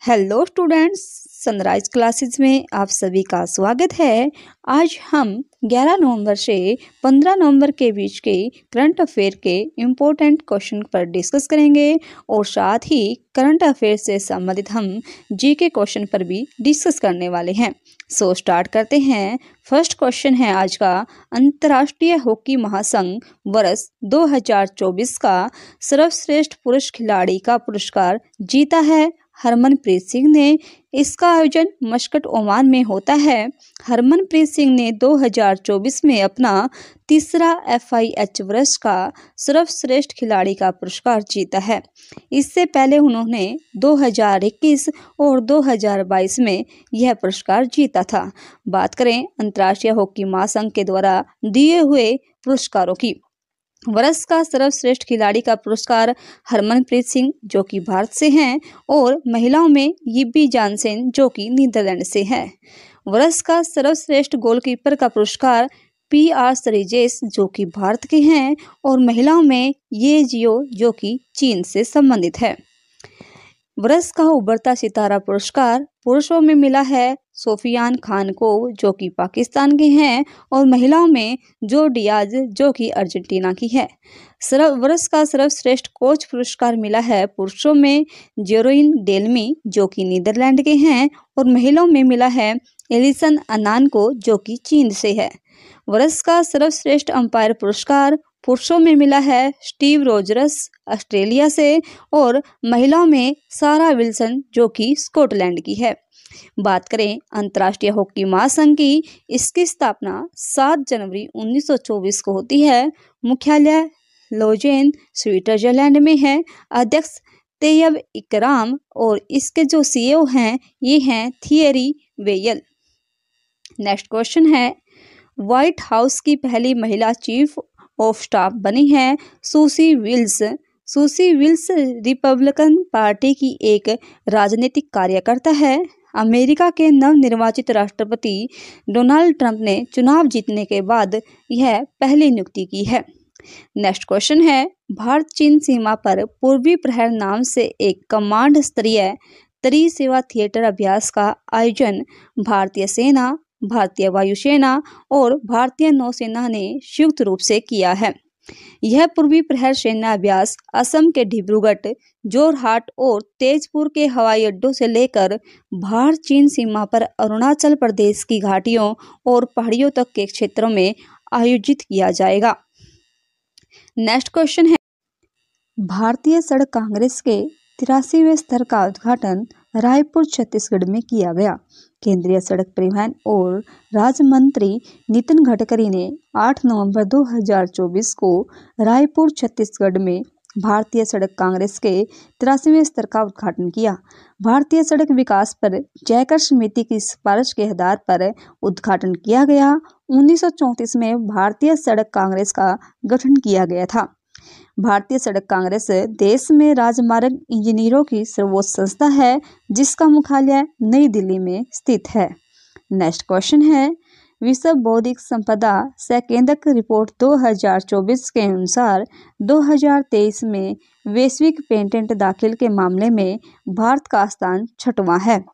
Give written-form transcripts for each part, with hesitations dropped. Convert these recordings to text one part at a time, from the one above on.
Hello students, sunrise classes में आप सभी का स्वागत है। आज हम 11 नवंबर से 15 नवंबर के बीच के करंट अफेयर के इम्पोर्टेंट क्वेश्चन पर डिस्कस करेंगे और साथ ही करंट अफेयर से संबंधित हम जीके क्वेश्चन पर भी डिस्कस करने वाले हैं। सो स्टार्ट करते हैं। फर्स्ट क्वेश्चन है आज का, अंतर्राष्ट्रीय हॉकी महासंघ वर्ष 2024 का सर्वश्रेष्ठ पुरुष खिलाड़ी का पुरस्कार जीता है हरमनप्रीत सिंह ने। इसका आयोजन मस्कट ओमान में होता है। हरमनप्रीत सिंह ने 2024 में अपना तीसरा FIH वर्ष का सर्वश्रेष्ठ खिलाड़ी का पुरस्कार जीता है। इससे पहले उन्होंने 2021 और 2022 में यह पुरस्कार जीता था। बात करें अंतर्राष्ट्रीय हॉकी महासंघ के द्वारा दिए हुए पुरस्कारों की, वर्ष का सर्वश्रेष्ठ खिलाड़ी का पुरस्कार हरमनप्रीत सिंह जो कि भारत से हैं और महिलाओं में यिब्बी जानसेन जो कि नीदरलैंड से हैं। वर्ष का सर्वश्रेष्ठ गोलकीपर का पुरस्कार PR सरीजेस जो कि भारत के हैं और महिलाओं में ये जियो जो कि चीन से संबंधित है। वर्ष का उभरता सितारा पुरस्कार पुरुषों में मिला है सोफियान खान को जो कि पाकिस्तान के हैं और महिलाओं में जो डियाज जो कि अर्जेंटीना की है। वर्ष का सर्वश्रेष्ठ कोच पुरस्कार मिला है पुरुषों में जेरोइन डेल्मी जो कि नीदरलैंड के हैं और महिलाओं में मिला है एलिसन अनान को जो कि चीन से है। वर्ष का सर्वश्रेष्ठ अंपायर पुरस्कार पुरुषों में मिला है स्टीव रोजर्स ऑस्ट्रेलिया से और महिलाओं में सारा विल्सन जो कि स्कॉटलैंड की है। बात करें अंतर्राष्ट्रीय हॉकी महासंघ की, इसकी स्थापना 7 जनवरी 1924 को होती है। मुख्यालय लोजेन स्विट्जरलैंड में है। अध्यक्ष तैयब इकराम और इसके जो CEO हैं ये हैं थियरी वेयल। नेक्स्ट क्वेश्चन है, व्हाइट हाउस की पहली महिला चीफ ऑफ स्टाफ बनी है सुसी विल्स। सुसी विल्स रिपब्लिकन पार्टी की एक राजनीतिक कार्यकर्ता है। अमेरिका के नवनिर्वाचित राष्ट्रपति डोनाल्ड ट्रंप ने चुनाव जीतने के बाद यह पहली नियुक्ति की है। नेक्स्ट क्वेश्चन है, भारत चीन सीमा पर पूर्वी प्रहर नाम से एक कमांड स्तरीय त्रिसेवा थिएटर अभ्यास का आयोजन भारतीय सेना, भारतीय वायुसेना और भारतीय नौसेना ने संयुक्त रूप से किया है। यह पूर्वी प्रहर सेना अभ्यास असम के डिब्रूगढ़, जोरहाट और तेजपुर के हवाई अड्डों से लेकर भारत चीन सीमा पर अरुणाचल प्रदेश की घाटियों और पहाड़ियों तक के क्षेत्रों में आयोजित किया जाएगा। नेक्स्ट क्वेश्चन है, भारतीय सड़क कांग्रेस के 83वें स्तर का उद्घाटन रायपुर छत्तीसगढ़ में किया गया। केंद्रीय सड़क परिवहन और राज्य मंत्री नितिन गडकरी ने 8 नवंबर 2024 को रायपुर छत्तीसगढ़ में भारतीय सड़क कांग्रेस के 83वें स्तर का उद्घाटन किया। भारतीय सड़क विकास पर जयकर समिति की सिफारिश के आधार पर उद्घाटन किया गया। 1934 में भारतीय सड़क कांग्रेस का गठन किया गया था। भारतीय सड़क कांग्रेस देश में राजमार्ग इंजीनियरों की सर्वोच्च संस्था है जिसका मुख्यालय नई दिल्ली में स्थित है। नेक्स्ट क्वेश्चन है, विश्व बौद्धिक संपदा संकेतक रिपोर्ट 2024 के अनुसार 2023 में वैश्विक पेटेंट दाखिल के मामले में भारत का स्थान 6वां है।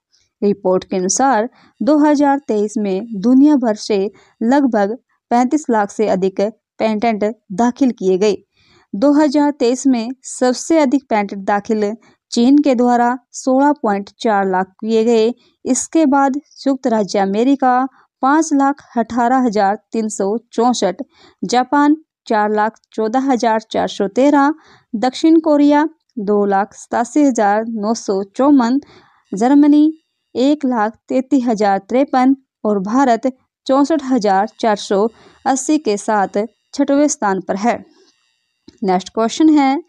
रिपोर्ट के अनुसार 2023 में दुनिया भर से लगभग 35 लाख से अधिक पेटेंट दाखिल किए गए। 2023 में सबसे अधिक पेटेंट दाखिल चीन के द्वारा 16.4 लाख किए गए। इसके बाद संयुक्त राज्य अमेरिका 5,18,364, जापान 4,14,413, दक्षिण कोरिया 2,87,954, जर्मनी 1,33,053 और भारत 64,480 के साथ 6वें स्थान पर है। नेक्स्ट क्वेश्चन है,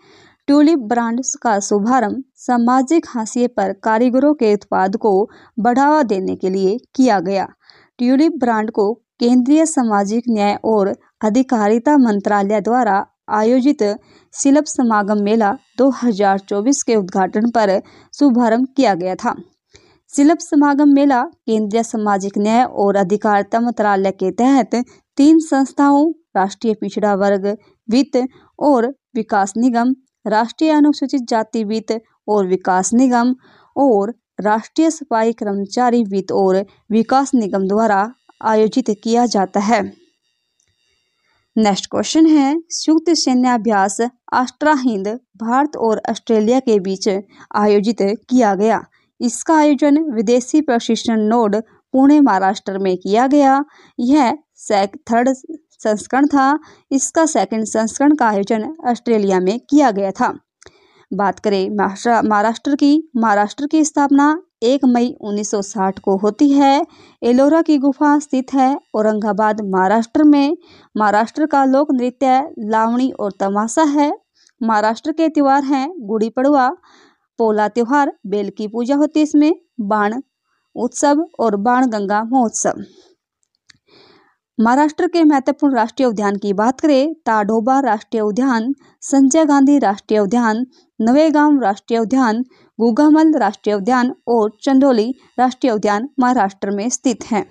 ट्यूलिप ब्रांड का शुभारंभ सामाजिक हाशिए पर कारीगरों के उत्पाद को बढ़ावा देने के लिए किया गया। ट्यूलिप ब्रांड को केंद्रीय सामाजिक न्याय और अधिकारिता मंत्रालय द्वारा आयोजित शिल्प समागम मेला 2024 के उद्घाटन पर शुभारंभ किया गया था। शिल्प समागम मेला केंद्रीय सामाजिक न्याय और अधिकारिता मंत्रालय के तहत 3 संस्थाओं राष्ट्रीय पिछड़ा वर्ग वित्त और विकास निगम, राष्ट्रीय अनुसूचित जाति वित्त और विकास निगम और राष्ट्रीय सफाई कर्मचारी वित्त और विकास निगम द्वारा आयोजित किया जाता है। नेक्स्ट क्वेश्चन है, संयुक्त सैन्य अभ्यास आस्ट्रा हिंद भारत और ऑस्ट्रेलिया के बीच आयोजित किया गया। इसका आयोजन विदेशी प्रशिक्षण नोड पुणे महाराष्ट्र में किया गया। यह थर्ड संस्करण था। इसका सेकंड संस्करण का आयोजन ऑस्ट्रेलिया में किया गया था। बात करें महाराष्ट्र की स्थापना 1 मई 1960 को होती है। एलोरा की गुफा स्थित है औरंगाबाद महाराष्ट्र में। महाराष्ट्र का लोक नृत्य लावणी और तमाशा है। महाराष्ट्र के त्योहार हैं गुड़ी पड़वा, पोला त्योहार, बेल की पूजा होती है इसमें, बाण उत्सव और बाण गंगा महोत्सव। महाराष्ट्र के महत्वपूर्ण राष्ट्रीय उद्यान की बात करें, ताडोबा राष्ट्रीय उद्यान, संजय गांधी राष्ट्रीय उद्यान, नवेगांव राष्ट्रीय उद्यान, गुगामल राष्ट्रीय उद्यान और चंदोली राष्ट्रीय उद्यान महाराष्ट्र में स्थित हैं।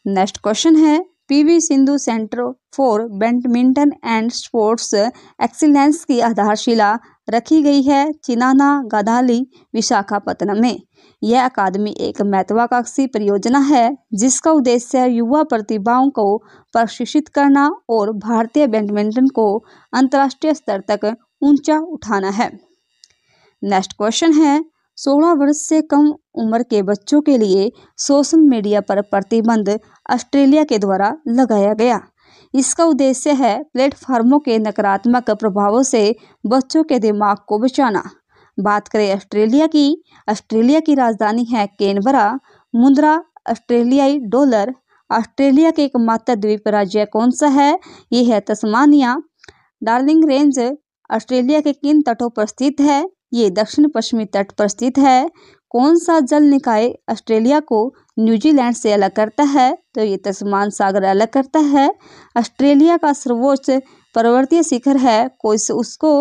नेक्स्ट क्वेश्चन है, PV Sindhu centre for badminton and sports excellence की आधारशिला रखी गई है चिनाना गादाली विशाखापत्तनम में। यह अकादमी एक महत्वाकांक्षी परियोजना है जिसका उद्देश्य युवा प्रतिभाओं को प्रशिक्षित करना और भारतीय बैडमिंटन को अंतर्राष्ट्रीय स्तर तक ऊंचा उठाना है। नेक्स्ट क्वेश्चन है, 16 वर्ष से कम उम्र के बच्चों के लिए सोशल मीडिया पर प्रतिबंध ऑस्ट्रेलिया के द्वारा लगाया गया। इसका उद्देश्य है प्लेटफॉर्मों के नकारात्मक प्रभावों से बच्चों के दिमाग को बचाना। बात करें ऑस्ट्रेलिया की राजधानी है कैनबरा। मुद्रा ऑस्ट्रेलियाई डॉलर। ऑस्ट्रेलिया के एकमात्र द्वीप राज्य कौन सा है? ये है तस्मानिया। डार्लिंग रेंज ऑस्ट्रेलिया के किन तटों पर स्थित है? ये दक्षिण पश्चिमी तट पर स्थित है। कौन सा जल निकाय ऑस्ट्रेलिया को न्यूजीलैंड से अलग करता है? तो ये तस्मान सागर अलग करता है। ऑस्ट्रेलिया का सर्वोच्च पर्वतीय शिखर है उसको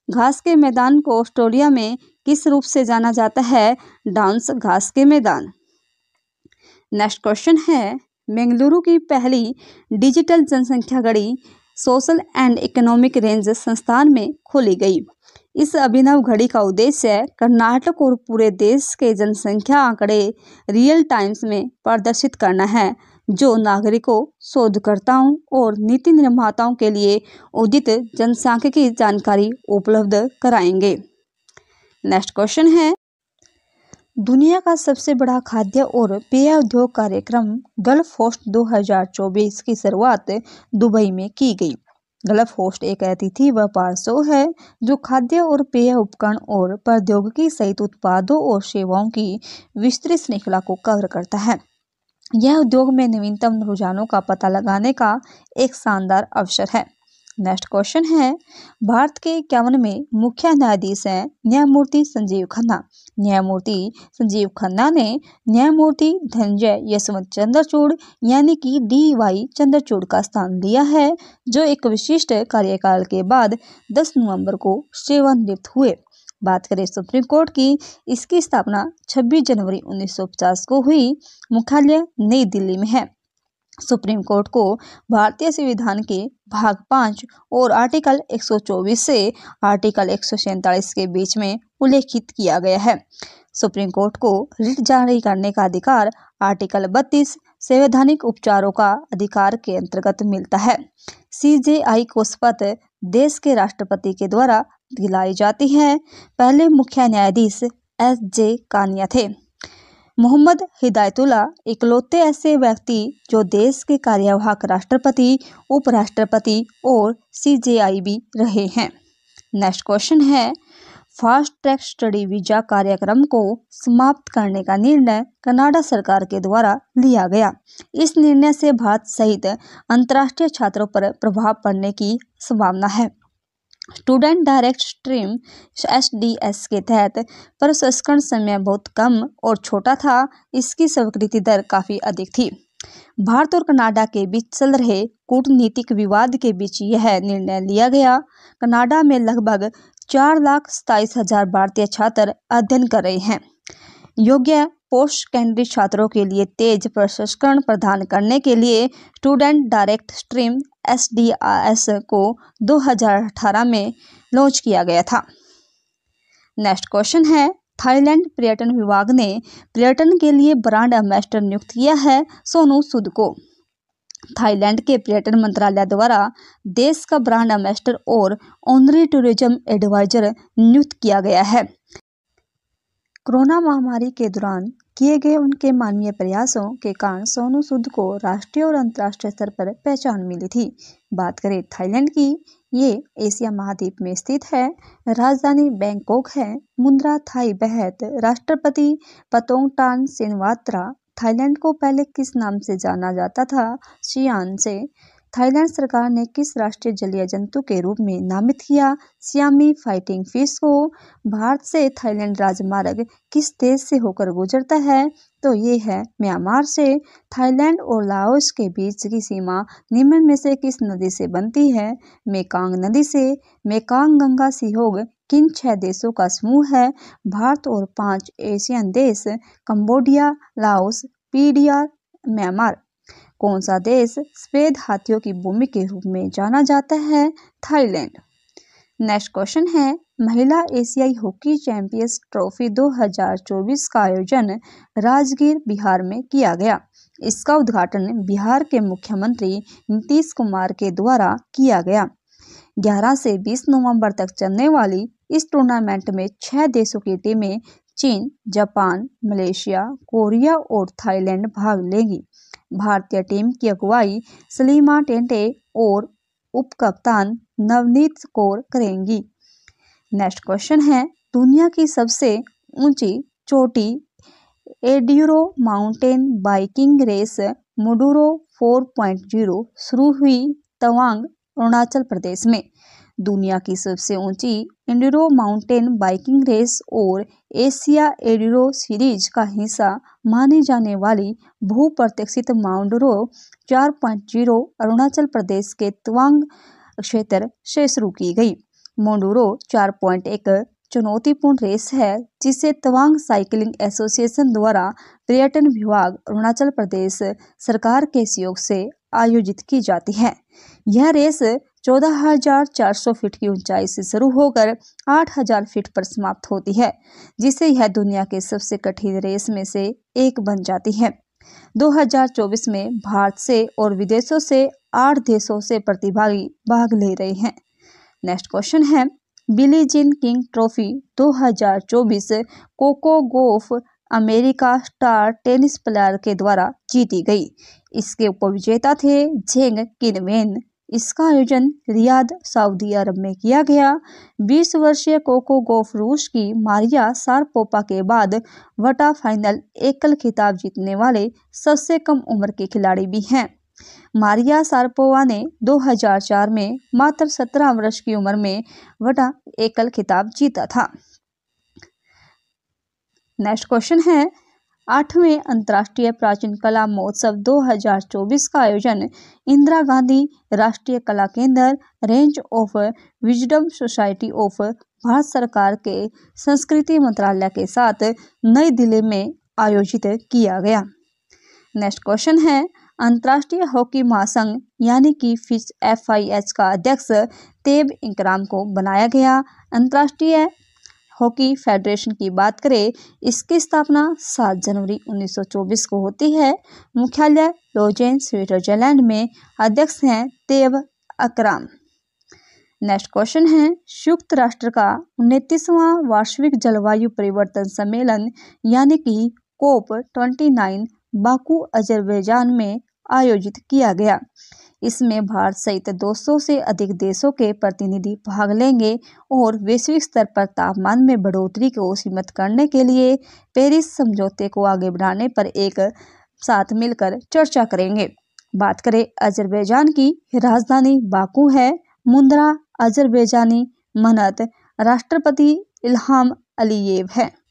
घास के मैदान को ऑस्ट्रेलिया में किस रूप से जाना जाता है? डाउन्स घास के मैदान। नेक्स्ट क्वेश्चन है, बेंगलुरु की पहली डिजिटल जनसंख्या घड़ी सोशल एंड इकोनॉमिक रेंज संस्थान में खोली गई। इस अभिनव घड़ी का उद्देश्य कर्नाटक और पूरे देश के जनसंख्या आंकड़े रियल टाइम्स में प्रदर्शित करना है, जो नागरिकों, शोधकर्ताओं और नीति निर्माताओं के लिए उचित जनसांख्यिकी जानकारी उपलब्ध कराएंगे। नेक्स्ट क्वेश्चन है, दुनिया का सबसे बड़ा खाद्य और पेय उद्योग कार्यक्रम गल्फ होस्ट 2024 की शुरुआत दुबई में की गई। गल्फ होस्ट एक अतिथि व्यापार शो है जो खाद्य और पेय उपकरण और प्रौद्योगिकी सहित उत्पादों और सेवाओं की विस्तृत श्रृंखला को कवर करता है। यह उद्योग में नवीनतम रुझानों का पता लगाने का एक शानदार अवसर है। नेक्स्ट क्वेश्चन है, भारत के 51वें मुख्य न्यायाधीश हैं न्यायमूर्ति संजीव खन्ना। न्यायमूर्ति संजीव खन्ना ने न्यायमूर्ति धनंजय यशवंत चंद्रचूड़ यानी कि DY चंद्रचूड़ का स्थान लिया है, जो एक विशिष्ट कार्यकाल के बाद 10 नवंबर को सेवानिवृत्त हुए। बात करें सुप्रीम कोर्ट की, इसकी स्थापना 26 जनवरी 1950 को हुई। मुख्यालय नई दिल्ली में है। सुप्रीम कोर्ट को भारतीय संविधान के भाग 5 और आर्टिकल 124 से आर्टिकल 147 के बीच में उल्लेखित किया गया है। सुप्रीम कोर्ट को रिट जारी करने का अधिकार आर्टिकल 32 संवैधानिक उपचारों का अधिकार के अंतर्गत मिलता है। CJI को शपथ देश के राष्ट्रपति के द्वारा दिलाई जाती है। पहले मुख्य न्यायाधीश SJ कानिया थे। मोहम्मद हिदायतुल्ला इकलौते ऐसे व्यक्ति जो देश के कार्यवाहक राष्ट्रपति, उपराष्ट्रपति और CJI भी रहे हैं। नेक्स्ट क्वेश्चन है, फास्ट ट्रैक स्टडी वीजा कार्यक्रम को समाप्त करने का निर्णय कनाडा सरकार के द्वारा लिया गया। इस निर्णय से भारत सहित अंतर्राष्ट्रीय छात्रों पर प्रभाव पड़ने की संभावना है। स्टूडेंट डायरेक्ट स्ट्रीम SDS के तहत प्रसंस्करण समय बहुत कम और छोटा था। इसकी स्वीकृति दर काफ़ी अधिक थी। भारत और कनाडा के बीच चल रहे कूटनीतिक विवाद के बीच यह निर्णय लिया गया। कनाडा में लगभग 4,27,000 भारतीय छात्र अध्ययन कर रहे हैं। योग्य पोस्ट सेकेंडरी छात्रों के लिए तेज प्रसंस्करण प्रदान करने के लिए स्टूडेंट डायरेक्ट स्ट्रीम SDS को 2018 में लॉन्च किया गया था। नेक्स्ट क्वेश्चन है, थाईलैंड पर्यटन विभाग ने पर्यटन के लिए ब्रांड एम्बेसडर नियुक्त किया है सोनू सूद को। थाईलैंड के पर्यटन मंत्रालय द्वारा देश का ब्रांड एम्बेसडर और ऑनरी टूरिज्म एडवाइजर नियुक्त किया गया है। कोरोना महामारी के दौरान किए गए उनके मानवीय प्रयासों के कारण सोनू सूद को राष्ट्रीय और अंतर्राष्ट्रीय स्तर पर पहचान मिली थी। बात करें थाईलैंड की, ये एशिया महाद्वीप में स्थित है। राजधानी बैंकॉक है। मुद्रा थाई बहत। राष्ट्रपति पतोंगटान सिनवात्रा। थाईलैंड को पहले किस नाम से जाना जाता था? सियान से। थाईलैंड सरकार ने किस राष्ट्रीय जलीय जंतु के रूप में नामित किया? सियामी फाइटिंग फिश को। भारत से थाईलैंड राजमार्ग किस देश से होकर गुजरता है? तो ये है म्यांमार से। थाईलैंड और लाओस के बीच की सीमा निम्न में से किस नदी से बनती है? मेकांग नदी से। मेकांग गंगा सिहोग किन 6 देशों का समूह है? भारत और 5 एशियन देश कंबोडिया, लाओस, पीडीआर, म्यांमार। कौन सा देश सफेद हाथियों की भूमि के रूप में जाना जाता है? थाईलैंड। नेक्स्ट क्वेश्चन है, महिला एशियाई हॉकी चैंपियंस ट्रॉफी 2024 का आयोजन राजगीर, बिहार में किया गया। इसका उद्घाटन बिहार के मुख्यमंत्री नीतीश कुमार के द्वारा किया गया। 11 से 20 नवंबर तक चलने वाली इस टूर्नामेंट में 6 देशों की टीमें चीन, जापान, मलेशिया, कोरिया और थाईलैंड भाग लेंगी। भारतीय टीम की अगुवाई सलीमा टेंटे और उप कप्तान नवनीत कौर करेंगी। नेक्स्ट क्वेश्चन है, दुनिया की सबसे ऊंची चोटी एड्यूरो माउंटेन बाइकिंग रेस मोडुरो 4.0 शुरू हुई तवांग, अरुणाचल प्रदेश में। दुनिया की सबसे ऊंची एंड्यूरो माउंटेन बाइकिंग रेस और एशिया एंड्यूरो सीरीज का हिस्सा मानी जाने वाली भू-प्रशिक्षित माउंडरो 4.0 अरुणाचल प्रदेश के तवांग क्षेत्र से शुरू की गई। मोडुरो 4.1 चुनौतीपूर्ण रेस है जिसे तवांग साइकिलिंग एसोसिएशन द्वारा पर्यटन विभाग अरुणाचल प्रदेश सरकार के सहयोग से आयोजित की जाती है। यह रेस 14,400 फीट की ऊंचाई से शुरू होकर 8,000 फीट पर समाप्त होती है, जिससे यह दुनिया के सबसे कठिन रेस में से एक बन जाती है। 2024 में भारत से और विदेशों से 8 देशों से प्रतिभागी भाग ले रहे हैं। नेक्स्ट क्वेश्चन है, Billie Jean King trophy 2024 Coco Gauff America star tennis player के द्वारा जीती गई। इसके उपविजेता थे झेंग किनवेन। इसका आयोजन रियाद, सऊदी अरब में किया गया। 20 वर्षीय कोको गोफ रूस की मारिया शारापोवा के बाद क्वार्टर फाइनल एकल खिताब जीतने वाले सबसे कम उम्र के खिलाड़ी भी हैं। मारिया शारापोवा ने 2004 में मात्र 17 वर्ष की उम्र में क्वार्टर एकल खिताब जीता था। नेक्स्ट क्वेश्चन है, 8वें अंतर्राष्ट्रीय प्राचीन कला महोत्सव 2024 का आयोजन इंदिरा गांधी राष्ट्रीय कला केंद्र, range of wisdom society of Bharat सरकार के संस्कृति मंत्रालय के साथ नई दिल्ली में आयोजित किया गया। नेक्स्ट क्वेश्चन है, अंतर्राष्ट्रीय हॉकी महासंघ यानी कि FIH का अध्यक्ष तेब इकराम को बनाया गया। अंतर्राष्ट्रीय हॉकी फेडरेशन की बात करें, इसकी स्थापना 7 जनवरी 1924 को होती है। मुख्यालय लोजेन, स्विट्जरलैंड में। अध्यक्ष हैं तेब इकराम। नेक्स्ट क्वेश्चन है, संयुक्त राष्ट्र का 29वां वार्षिक जलवायु परिवर्तन सम्मेलन यानी कि COP29 बाकू, अजरबैजान में आयोजित किया गया। इसमें भारत सहित 200 से अधिक देशों के प्रतिनिधि भाग लेंगे और वैश्विक स्तर पर तापमान में बढ़ोतरी को सीमित करने के लिए पेरिस समझौते को आगे बढ़ाने पर एक साथ मिलकर चर्चा करेंगे। बात करें अजरबैजान की, राजधानी बाकू है। मुद्रा अजरबैजानी मनत। राष्ट्रपति इल्हाम अलीयेव है।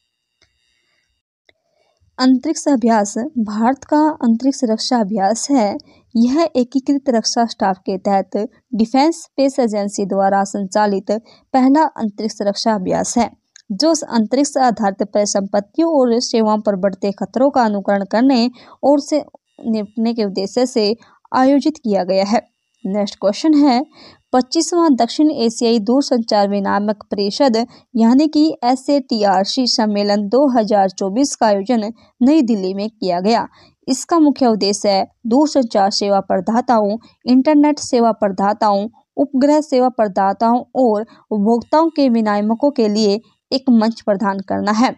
अंतरिक्ष अभ्यास भारत का अंतरिक्ष रक्षा अभ्यास है। यह एकीकृत रक्षा स्टाफ के तहत डिफेंस स्पेस एजेंसी द्वारा संचालित पहला अंतरिक्ष रक्षा अभ्यास है, जो अंतरिक्ष आधारित परिसंपत्तियों और सेवाओं पर बढ़ते खतरों का अनुकरण करने और से निपटने के उद्देश्य से आयोजित किया गया है। नेक्स्ट क्वेश्चन है, 25वां दक्षिण एशियाई दूरसंचार विनियामक परिषद यानी कि SATRC सम्मेलन 2024 का आयोजन नई दिल्ली में किया गया। इसका मुख्य उद्देश्य है दूरसंचार सेवा प्रदाताओं, इंटरनेट सेवा प्रदाताओं, उपग्रह सेवा प्रदाताओं और उपभोक्ताओं के विनियामकों के लिए एक मंच प्रदान करना है।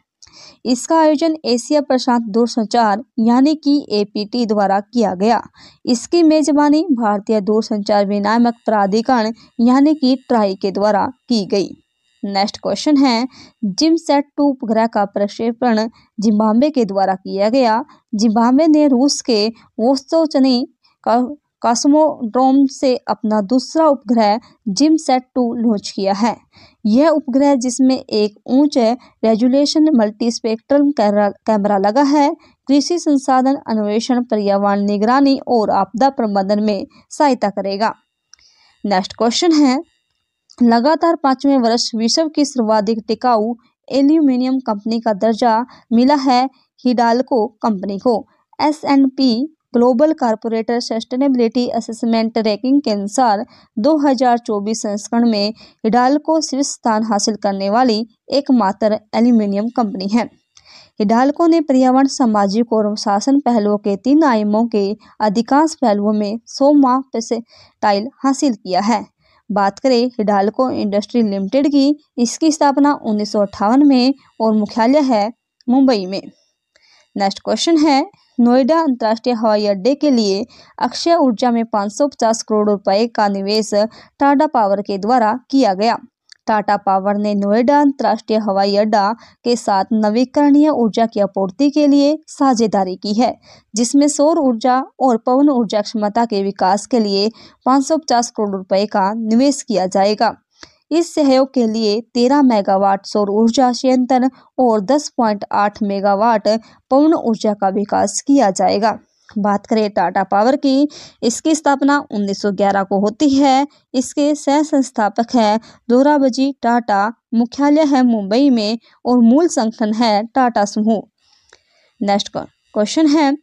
इसका आयोजन एशिया प्रशांत दूरसंचार यानी कि APT द्वारा किया गया। इसकी मेजबानी भारतीय दूरसंचार विनियामक प्राधिकरण यानी कि ट्राई के द्वारा की गई। नेक्स्ट क्वेश्चन है, जिमसैट-2 उपग्रह का प्रक्षेपण जिम्बाब्वे के द्वारा किया गया। जिम्बाब्वे ने रूस के वोस्टोचनी कॉस्मोड्रोम से अपना दूसरा उपग्रह जिमसैट-2 लॉन्च किया है। यह उपग्रह, जिसमें एक उच्च रेजोल्यूशन मल्टीस्पेक्ट्रल कैमरा लगा है, कृषि संसाधन अन्वेषण, पर्यावरण निगरानी और आपदा प्रबंधन में सहायता करेगा। नेक्स्ट क्वेश्चन है, लगातार 5वें वर्ष विश्व की सर्वाधिक टिकाऊ एल्यूमीनियम कंपनी का दर्जा मिला है हिंडाल्को कंपनी को। S&P global corporate sustainability assessment ranking के अनुसार 2024 संस्करण में हिंडाल्को शीर्ष स्थान हासिल करने वाली एकमात्र एल्यूमीनियम कंपनी है। हिंडाल्को ने पर्यावरण, सामाजिक और शासन पहलुओं के 3 आयामों के अधिकांश पहलुओं में 100वां परसेंटाइल हासिल किया है। बात करें हिंडाल्को इंडस्ट्री लिमिटेड की, इसकी स्थापना 1958 में और मुख्यालय है मुंबई में। नेक्स्ट क्वेश्चन है, नोएडा अंतर्राष्ट्रीय हवाई अड्डे के लिए अक्षय ऊर्जा में 550 करोड़ रुपए का निवेश टाटा पावर के द्वारा किया गया। टाटा पावर ने नोएडा अंतर्राष्ट्रीय हवाई अड्डा के साथ नवीकरणीय ऊर्जा की आपूर्ति के लिए साझेदारी की है, जिसमें सौर ऊर्जा और पवन ऊर्जा क्षमता के विकास के लिए 550 करोड़ रुपए का निवेश किया जाएगा। इस सहयोग के लिए 13 मेगावाट सौर ऊर्जा संयंत्र और 10.8 मेगावाट पवन ऊर्जा का विकास किया जाएगा। बात करें टाटा पावर की, इसकी स्थापना 1911 को होती है। इसके सह संस्थापक है दोराबजी टाटा, मुख्यालय है मुंबई में और मूल संगठन है टाटा समूह। नेक्स्ट क्वेश्चन है,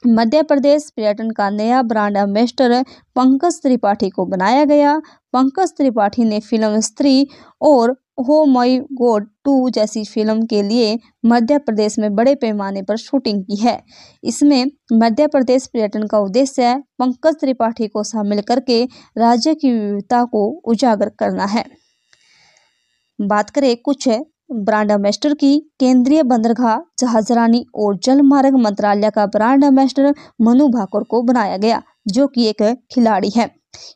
मध्य प्रदेश पर्यटन का नया ब्रांड एम्बेसडर पंकज त्रिपाठी को बनाया गया। पंकज त्रिपाठी ने फिल्म स्त्री और हो माय गॉड 2 जैसी फिल्म के लिए मध्य प्रदेश में बड़े पैमाने पर शूटिंग की है। इसमें मध्य प्रदेश पर्यटन का उद्देश्य है पंकज त्रिपाठी को शामिल करके राज्य की विविधता को उजागर करना है। बात करें कुछ ब्रांड एम्बेसडर की, केंद्रीय बंदरगाह, जहाजरानी और जलमार्ग मंत्रालय का ब्रांड एम्बेसडर मनु भाकर को बनाया गया, जो कि एक खिलाड़ी है।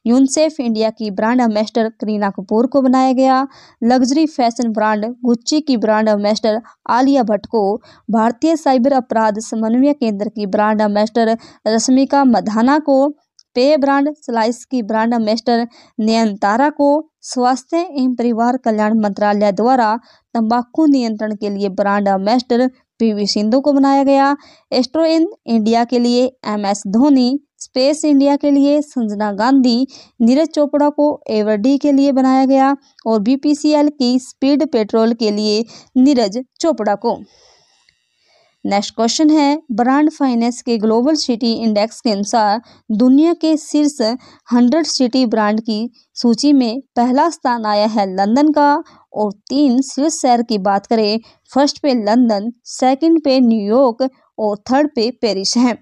यूनिसेफ इंडिया की ब्रांड एम्बेसडर करीना कपूर को बनाया गया। लग्जरी फैशन ब्रांड गुच्ची की ब्रांड एम्बेसडर आलिया भट्ट को, भारतीय साइबर अपराध समन्वय केंद्र की ब्रांड एम्बेसडर रश्मिका मंधाना को, पेय ब्रांड स्लाइस की ब्रांड एम्बेसडर नयनतारा को, स्वास्थ्य एवं परिवार कल्याण मंत्रालय द्वारा तंबाकू नियंत्रण के लिए ब्रांड एम्बेसडर PV सिंधु को बनाया गया। एस्ट्रो इंडिया के लिए MS धोनी, स्पेस इंडिया के लिए संजना गांधी, नीरज चोपड़ा को एवरडी के लिए बनाया गया और BPCL की स्पीड पेट्रोल के लिए नीरज चोपड़ा को। नेक्स्ट क्वेश्चन है, ब्रांड फाइनेंस के ग्लोबल सिटी इंडेक्स के अनुसार दुनिया के शीर्ष 100 सिटी ब्रांड की सूची में पहला स्थान आया है लंदन का। और 3 शीर्ष शहर की बात करें, फर्स्ट पे लंदन, सेकंड पे न्यूयॉर्क और थर्ड पे पेरिस है।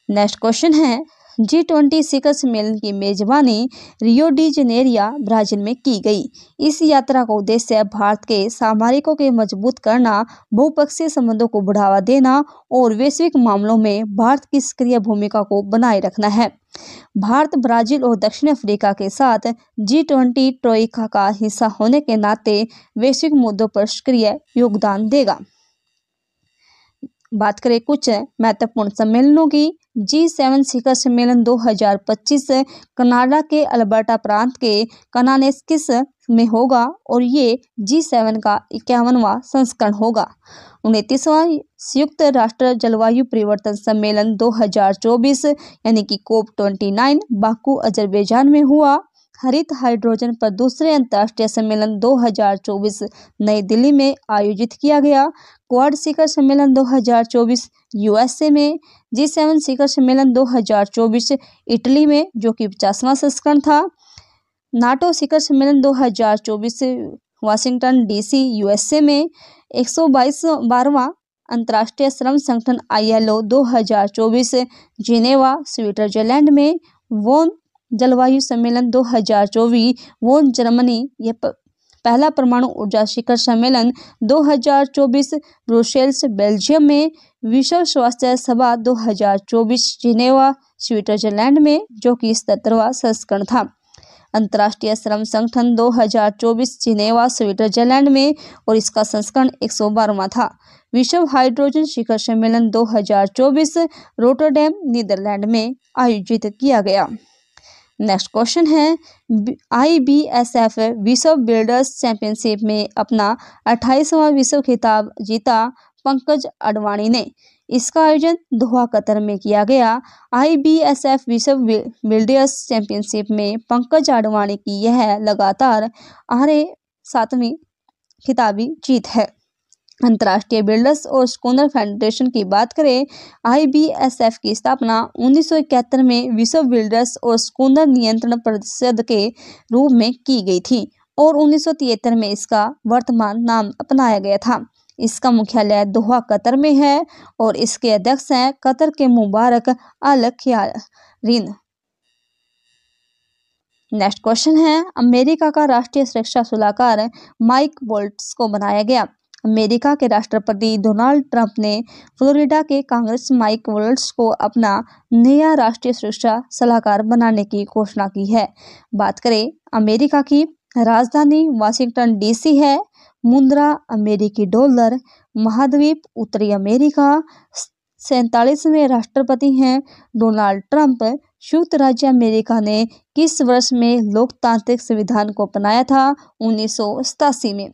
नेक्स्ट क्वेश्चन है, G20 शिखर सम्मेलन की मेजबानी रियो डी जनेरिया ब्राजील में की गई। इस यात्रा का उद्देश्य भारत के सामरिकों के मजबूत करना, बहुपक्षीय संबंधों को बढ़ावा देना और वैश्विक मामलों में भारत की सक्रिय भूमिका को बनाए रखना है। भारत ब्राजील और दक्षिण अफ्रीका के साथ G20 ट्रोइका का हिस्सा होने के नाते वैश्विक मुद्दों पर सक्रिय योगदान देगा। बात करें कुछ महत्वपूर्ण सम्मेलनों की, G7 शिखर सम्मेलन 2025 कनाडा के अल्बर्टा प्रांत के कनानेस्किस में होगा और ये G7 का 51वां संस्करण होगा। 29वां संयुक्त राष्ट्र जलवायु परिवर्तन सम्मेलन 2024 यानी कि COP29 बाकू अजरबैजान में हुआ। हरित हाइड्रोजन पर दूसरे अंतर्राष्ट्रीय सम्मेलन 2024 नई दिल्ली में आयोजित किया गया। क्वाड शिखर सम्मेलन 2024 USA में। G7 शिखर सम्मेलन 2024 इटली में, जो कि 50वां संस्करण था। नाटो शिखर सम्मेलन 2024 वाशिंगटन डीसी यूएसए में 122वां अंतर्राष्ट्रीय श्रम संगठन ILO 2024 जिनेवा स्विट्जरलैंड में वोन जलवायु सम्मेलन 2024 वोन जर्मनी। यह पहला परमाणु ऊर्जा शिखर सम्मेलन 2024 ब्रुसेल्स बेल्जियम में। विश्व स्वास्थ्य सभा 2024 जिनेवा स्विट्जरलैंड में, जो कि 77वां संस्करण था। अंतर्राष्ट्रीय श्रम संगठन 2024 जिनेवा स्विट्जरलैंड में और इसका संस्करण 112वां था। विश्व हाइड्रोजन शिखर सम्मेलन 2024 रोटरडैम नीदरलैंड में आयोजित किया गया। नेक्स्ट क्वेश्चन है, IBSF विश्व बिल्डर्स चैंपियनशिप में अपना 28वां विश्व खिताब जीता पंकज अडवाणी ने। इसका आयोजन दोहा कतर में किया गया। IBSF विश्व बिल्डर्स चैंपियनशिप में पंकज अडवाणी की यह लगातार 7वीं खिताबी जीत है। अंतर्राष्ट्रीय बिल्डर्स और स्कूनर फेडरेशन की बात करें, IBSF की स्थापना 1971 में विश्व बिल्डर्स और स्कूनर नियंत्रण परिषद के रूप में की गई थी और 1973 में इसका वर्तमान नाम अपनाया गया था। इसका मुख्यालय दोहा कतर में है और इसके अध्यक्ष हैं कतर के मुबारक अल खियारिन। नेक्स्ट क्वेश्चन है, अमेरिका का राष्ट्रीय सुरक्षा सलाहकार माइक वॉल्ट्ज को बनाया गया। अमेरिका के राष्ट्रपति डोनाल्ड ट्रंप ने फ्लोरिडा के कांग्रेस माइक वॉल्ट्ज को अपना नया राष्ट्रीय सुरक्षा सलाहकार बनाने की घोषणा की है। बात करें, अमेरिका की राजधानी वाशिंगटन DC है। मुद्रा अमेरिकी डॉलर। महाद्वीप उत्तरी अमेरिका। 47वें राष्ट्रपति हैं डोनाल्ड ट्रंप। संयुक्त राज्य अमेरिका ने किस वर्ष में लोकतांत्रिक संविधान को अपनाया था? 1987 में।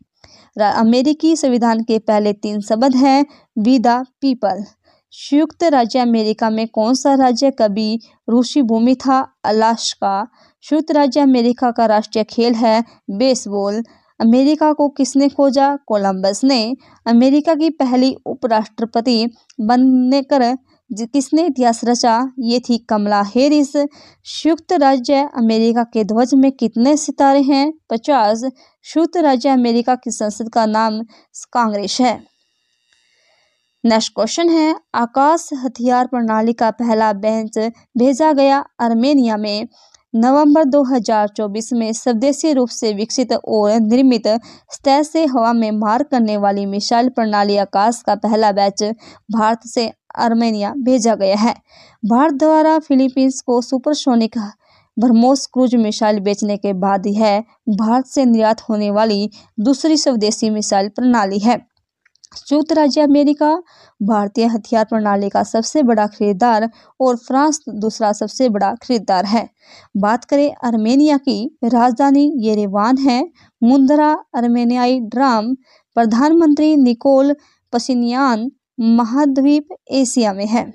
अमेरिकी संविधान के पहले 3 शब्द हैं वी द पीपल। संयुक्त राज्य अमेरिका में कौन सा राज्य कभी रूसी भूमि था? अलास्का। संयुक्त राज्य अमेरिका का राष्ट्रीय खेल है बेसबॉल। अमेरिका को किसने खोजा? कोलंबस ने। अमेरिका की पहली उपराष्ट्रपति बनने कर किसने इतिहास रचा? ये थी कमला हैरिस। संयुक्त राज्य अमेरिका के ध्वज में कितने सितारे हैं? 50। संयुक्त राज्य अमेरिका की संसद का नाम कांग्रेस है। नेक्स्ट क्वेश्चन है, आकाश हथियार प्रणाली का पहला बेंच भेजा गया आर्मेनिया में। नवंबर 2024 में स्वदेशी रूप से विकसित और निर्मित सतह से हवा में मार करने वाली मिसाइल प्रणाली आकाश का पहला बैच भारत से आर्मेनिया भेजा गया है। भारत द्वारा फिलीपींस को सुपरसोनिक ब्रह्मोस क्रूज मिसाइल बेचने के बाद यह भारत से निर्यात होने वाली दूसरी स्वदेशी मिसाइल प्रणाली है। संयुक्त राज्य अमेरिका भारतीय हथियार प्रणाली का सबसे बड़ा खरीदार और फ्रांस दूसरा सबसे बड़ा खरीदार है। बात करें आर्मेनिया की राजधानी येरेवान है। मुद्रा आर्मेनियाई ड्राम। प्रधानमंत्री निकोल पशिन्यान। महाद्वीप एशिया में है।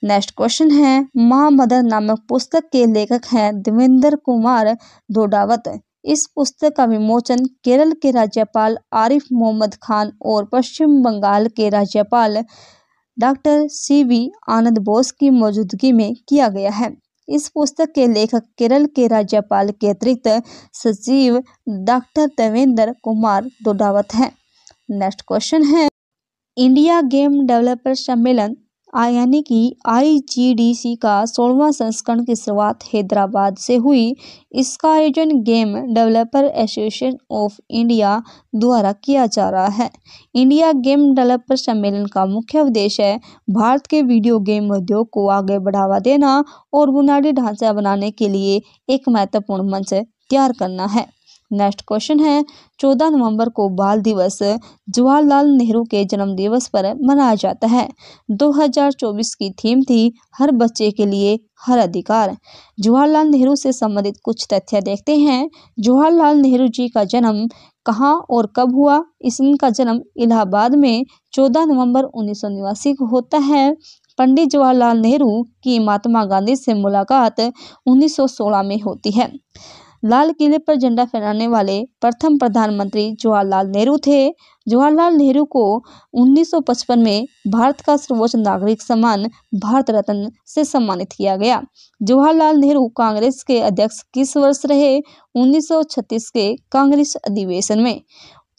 नेक्स्ट क्वेश्चन है, माँ मदर नामक पुस्तक के लेखक हैं देवेंद्र कुमार दोडावत। इस पुस्तक का विमोचन केरल के राज्यपाल आरिफ मोहम्मद खान और पश्चिम बंगाल के राज्यपाल डॉक्टर CV आनंद बोस की मौजूदगी में किया गया है। इस पुस्तक के लेखक केरल के राज्यपाल के अतिरिक्त सचिव डॉक्टर देवेंद्र कुमार दोडावत हैं। नेक्स्ट क्वेश्चन है, इंडिया गेम डेवलपर सम्मेलन यानी कि IGDC का 16वां संस्करण की शुरुआत हैदराबाद से हुई। इसका आयोजन game developer association of India द्वारा किया जा रहा है। इंडिया गेम डेवलपर सम्मेलन का मुख्य उद्देश्य भारत के वीडियो गेम उद्योग को आगे बढ़ावा देना और बुनियादी ढांचा बनाने के लिए एक महत्वपूर्ण मंच तैयार करना है। नेक्स्ट क्वेश्चन है, 14 नवंबर को बाल दिवस जवाहरलाल नेहरू के जन्म दिवस पर मनाया जाता है। 2024 की थीम थी हर बच्चे के लिए हर अधिकार। जवाहरलाल नेहरू से संबंधित कुछ तथ्य देखते हैं। जवाहरलाल नेहरू जी का जन्म कहाँ और कब हुआ? इनका जन्म इलाहाबाद में 14 नवंबर 1989 को होता है। पंडित जवाहरलाल नेहरू की महात्मा गांधी से मुलाकात 1916 में होती है। लाल किले पर झंडा फहराने वाले प्रथम प्रधानमंत्री जवाहरलाल नेहरू थे। जवाहरलाल नेहरू को 1955 में भारत का सर्वोच्च नागरिक सम्मान भारत रत्न से सम्मानित किया गया। जवाहरलाल नेहरू कांग्रेस के अध्यक्ष किस वर्ष रहे? 1936 के कांग्रेस अधिवेशन में।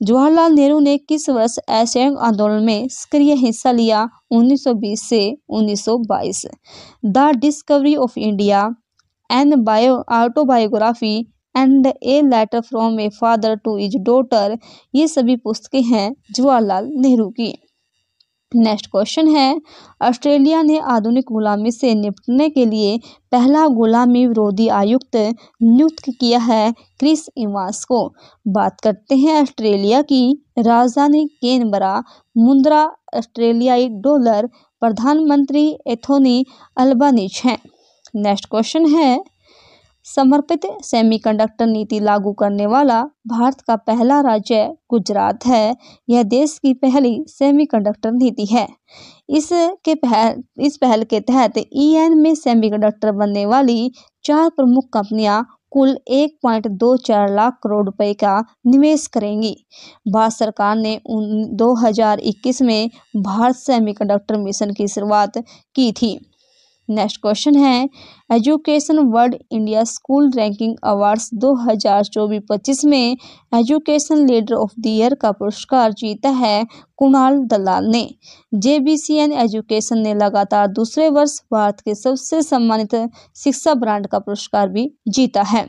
जवाहरलाल नेहरू ने किस वर्ष असहयोग आंदोलन में सक्रिय हिस्सा लिया? 1920 से 1922। The discovery of India and autobiography and a letter from a father to his daughter, ये सभी पुस्तकें हैं जवाहरलाल नेहरू की। नेक्स्ट क्वेश्चन है, ऑस्ट्रेलिया ने आधुनिक गुलामी से निपटने के लिए पहला गुलामी विरोधी आयुक्त नियुक्त किया है क्रिस इवांस को। बात करते हैं ऑस्ट्रेलिया की। राजधानी कैनबरा, मुद्रा ऑस्ट्रेलियाई डॉलर, प्रधानमंत्री एंथोनी अल्बानीज हैं। नेक्स्ट क्वेश्चन है, समर्पित सेमीकंडक्टर नीति लागू करने वाला भारत का पहला राज्य गुजरात है। यह देश की पहली सेमीकंडक्टर नीति है। इस पहल के तहत ईएन में सेमीकंडक्टर बनने वाली 4 प्रमुख कंपनियां कुल 1.24 लाख करोड़ रुपए का निवेश करेंगी। भारत सरकार ने 2021 में भारत सेमीकंडक्टर मिशन की शुरुआत की थी। नेक्स्ट क्वेश्चन है, education world India school ranking awards 2024-25 में education leader of the year का पुरस्कार जीता है कुणाल दलाल ने। जेबीसीएन एजुकेशन ने लगातार दूसरे वर्ष भारत के सबसे सम्मानित शिक्षा ब्रांड का पुरस्कार भी जीता है।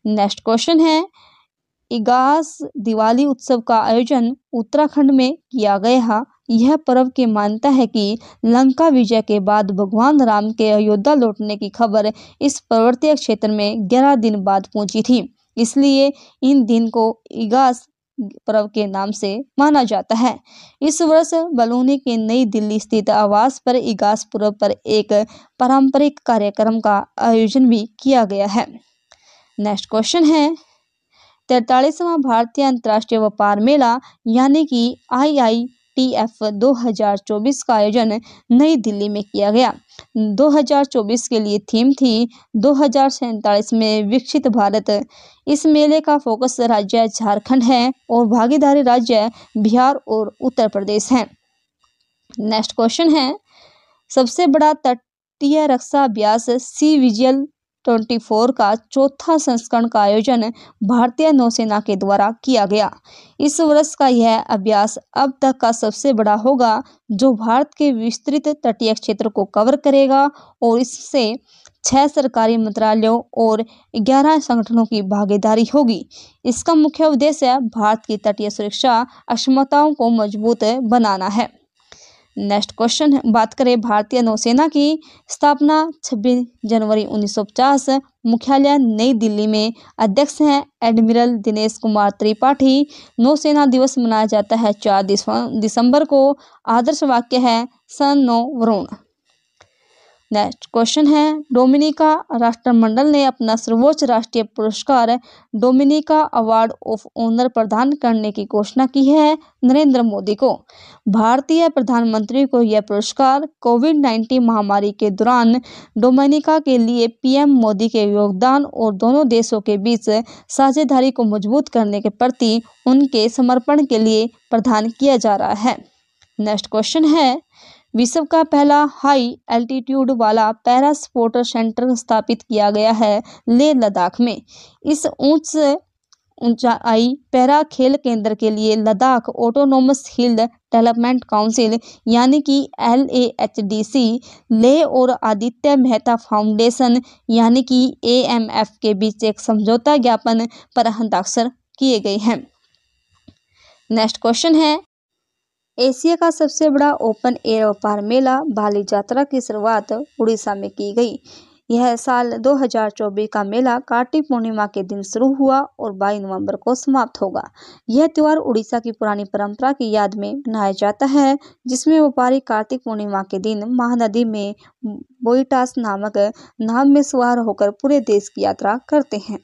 नेक्स्ट क्वेश्चन है, इगास दिवाली उत्सव का आयोजन उत्तराखंड में किया गया। यह पर्व की मान्यता है कि लंका विजय के बाद भगवान राम के अयोध्या लौटने की खबर इस पर्वतीय क्षेत्र में 11 दिन बाद पहुंची थी, इसलिए इन दिन को इगास पर्व के नाम से माना जाता है। इस वर्ष बलूनी के नई दिल्ली स्थित आवास पर इगास पर्व पर एक पारंपरिक कार्यक्रम का आयोजन भी किया गया है। नेक्स्ट क्वेश्चन है, 43वां भारतीय अंतर्राष्ट्रीय व्यापार मेला यानी कि IITF 2024 का आयोजन नई दिल्ली में किया गया। 2024 के लिए थीम थी 2047 में विकसित भारत। इस मेले का फोकस राज्य झारखंड है और भागीदारी राज्य बिहार और उत्तर प्रदेश हैं। नेक्स्ट क्वेश्चन है, सबसे बड़ा तटीय रक्षा अभ्यास सी विजिल 24 का चौथा संस्करण का आयोजन भारतीय नौसेना के द्वारा किया गया। इस वर्ष का यह अभ्यास अब तक का सबसे बड़ा होगा, जो भारत के विस्तृत तटीय क्षेत्र को कवर करेगा और इससे 6 सरकारी मंत्रालयों और 11 संगठनों की भागीदारी होगी। इसका मुख्य उद्देश्य भारत की तटीय सुरक्षा क्षमताओं को मजबूत बनाना है। नेक्स्ट क्वेश्चन, बात करें भारतीय नौसेना की स्थापना 26 जनवरी 1950, मुख्यालय नई दिल्ली में। अध्यक्ष हैं एडमिरल दिनेश कुमार त्रिपाठी। नौसेना दिवस मनाया जाता है 4 दिसंबर को। आदर्श वाक्य है सन नो वरुण। नेक्स्ट क्वेश्चन है, डोमिनिका राष्ट्रमंडल ने अपना सर्वोच्च राष्ट्रीय पुरस्कार डोमिनिका अवार्ड ऑफ ऑनर प्रदान करने की घोषणा की है नरेंद्र मोदी को। भारतीय प्रधानमंत्री को यह पुरस्कार कोविड-19 महामारी के दौरान डोमिनिका के लिए पीएम मोदी के योगदान और दोनों देशों के बीच साझेदारी को मजबूत करने के प्रति उनके समर्पण के लिए प्रदान किया जा रहा है। नेक्स्ट क्वेश्चन है, विश्व का पहला हाई एल्टीट्यूड वाला पैरा स्पोर्ट सेंटर स्थापित किया गया है लेह लद्दाख में। इस ऊंचाई पैरा खेल केंद्र के लिए लद्दाख ऑटोनोमस हिल डेवलपमेंट काउंसिल यानी कि LAHDC, लेह और आदित्य मेहता फाउंडेशन यानी कि AMF के बीच एक समझौता ज्ञापन पर हस्ताक्षर किए गए हैं। नेक्स्ट क्वेश्चन है, एशिया का सबसे बड़ा ओपन एयर व्यापार मेला बाली यात्रा की शुरुआत उड़ीसा में की गई। यह साल 2024 का मेला कार्तिक पूर्णिमा के दिन शुरू हुआ और 22 नवंबर को समाप्त होगा। यह त्योहार उड़ीसा की पुरानी परंपरा की याद में मनाया जाता है, जिसमें व्यापारी कार्तिक पूर्णिमा के दिन महानदी में बोईटास नामक नाव में सवार होकर पूरे देश की यात्रा करते हैं।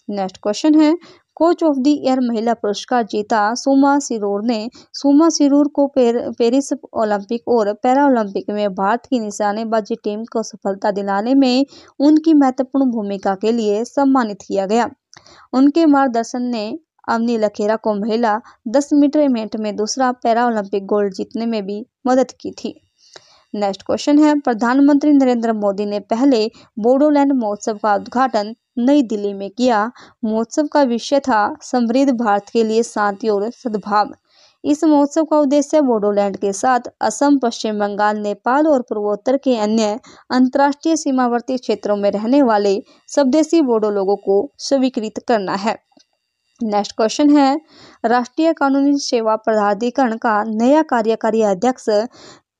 नेक्स्ट क्वेश्चन है, कोच ऑफ द ईयर महिला पुरस्कार जीता सोमा सिरोर ने। सोमा सिरोर को पेरिस ओलंपिक और पैरा ओलंपिक में भारत की निशानेबाजी टीम को सफलता दिलाने में उनकी महत्वपूर्ण भूमिका के लिए सम्मानित किया गया। उनके मार्गदर्शन ने अवनी लखेरा को महिला 10 मीटर इवेंट में दूसरा पैरा ओलंपिक गोल्ड जीतने में भी मदद की थी। नेक्स्ट क्वेश्चन है, प्रधानमंत्री नरेंद्र मोदी ने पहले बोडोलैंड महोत्सव का उद्घाटन नई दिल्ली में किया। महोत्सव का विषय था समृद्ध भारत के लिए शांति और सद्भाव। इस महोत्सव का उद्देश्य बोडोलैंड के साथ असम, पश्चिम बंगाल, नेपाल और पूर्वोत्तर के अन्य अंतर्राष्ट्रीय सीमावर्ती क्षेत्रों में रहने वाले स्वदेशी बोडो लोगों को स्वीकृत करना है। नेक्स्ट क्वेश्चन है, राष्ट्रीय कानूनी सेवा प्राधिकरण का नया कार्यकारी अध्यक्ष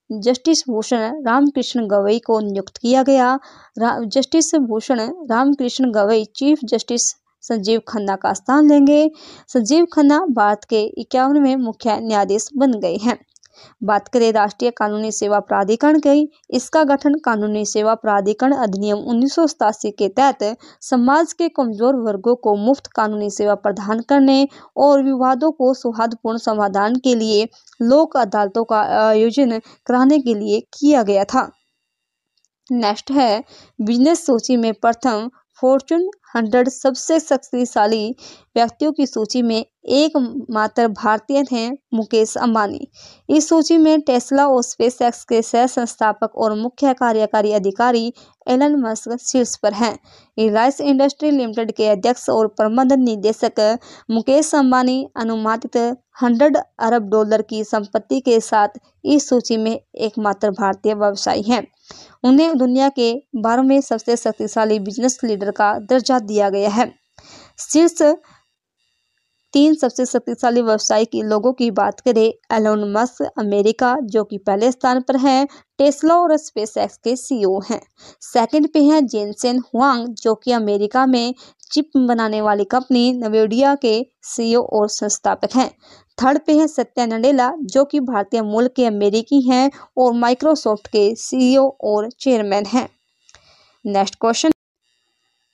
जस्टिस भूषण रामकृष्ण गवई को नियुक्त किया गया। Justice Bhushan Ramkrishna Gavai chief justice Sanjiv Khanna का स्थान लेंगे। संजीव खन्ना भारत के 51वें मुख्य न्यायाधीश बन गए हैं। बात करें राष्ट्रीय कानूनी सेवा प्राधिकरण की, इसका गठन कानूनी सेवा प्राधिकरण अधिनियम 1987 के तहत समाज के कमजोर वर्गों को मुफ्त कानूनी सेवा प्रदान करने और विवादों को सौहार्दपूर्ण समाधान के लिए लोक अदालतों का आयोजन कराने के लिए किया गया था। नेक्स्ट है, बिजनेस सूची में प्रथम फॉर्च्यून 100 सबसे शक्तिशाली व्यक्तियों की सूची में एकमात्र भारतीय थे मुकेश अंबानी। इस सूची में टेस्ला और स्पेसएक्स के सह संस्थापक और मुख्य कार्यकारी अधिकारी एलन मस्क शीर्ष पर हैं। रिलायंस इंडस्ट्री लिमिटेड के अध्यक्ष और प्रबंध निदेशक मुकेश अंबानी अनुमानित 100 अरब डॉलर की संपत्ति के साथ इस सूची में एकमात्र भारतीय व्यवसायी हैं। उन्हें दुनिया के 12वें सबसे शक्तिशाली बिजनेस लीडर का दर्जा दिया गया है। शीर्ष 3 सबसे शक्तिशाली व्यवसायी के लोगों की बात करें, एलोन मस्क अमेरिका जो कि पहले स्थान पर हैं, टेस्ला और स्पेसएक्स के सीईओ हैं। सेकंड पे हैं जेनसेन हुआंग जो कि अमेरिका में चिप बनाने वाली कंपनी नवेडिया के सीईओ और संस्थापक हैं। थर्ड पे हैं सत्या नडेला जो कि भारतीय मूल के अमेरिकी हैं और माइक्रोसॉफ्ट के सीईओ और चेयरमैन हैं। Next question,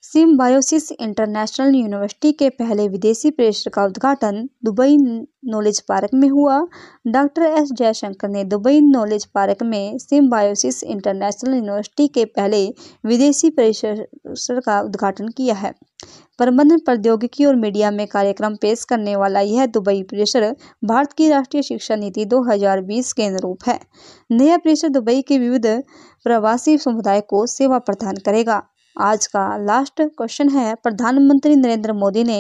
symbiosis international university के पहले विदेशी परिसर का उद्घाटन दुबई नॉलेज पार्क में हुआ। डॉक्टर एस जयशंकर ने दुबई नॉलेज पार्क में सिम्बायोसिस इंटरनेशनल यूनिवर्सिटी के पहले विदेशी परिसर का उद्घाटन किया है। प्रबंधन, प्रौद्योगिकी और मीडिया में कार्यक्रम पेश करने वाला यह दुबई परिसर भारत की राष्ट्रीय शिक्षा नीति 2020 के अनुरूप है। नया परिसर दुबई के विविध प्रवासी समुदाय को सेवा प्रदान करेगा। आज का लास्ट क्वेश्चन है, प्रधानमंत्री नरेंद्र मोदी ने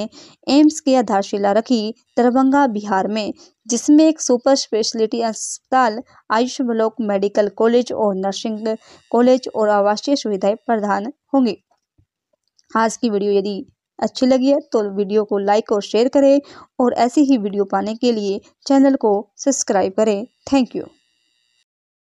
एम्स की आधारशिला रखी दरभंगा बिहार में, जिसमें एक सुपर स्पेशलिटी अस्पताल, आयुष ब्लॉक, मेडिकल कॉलेज और नर्सिंग कॉलेज और आवासीय सुविधाएं प्रदान होंगी। आज की वीडियो यदि अच्छी लगी है तो वीडियो को लाइक और शेयर करें और ऐसी ही वीडियो पाने के लिए चैनल को सब्सक्राइब करें। Thank you.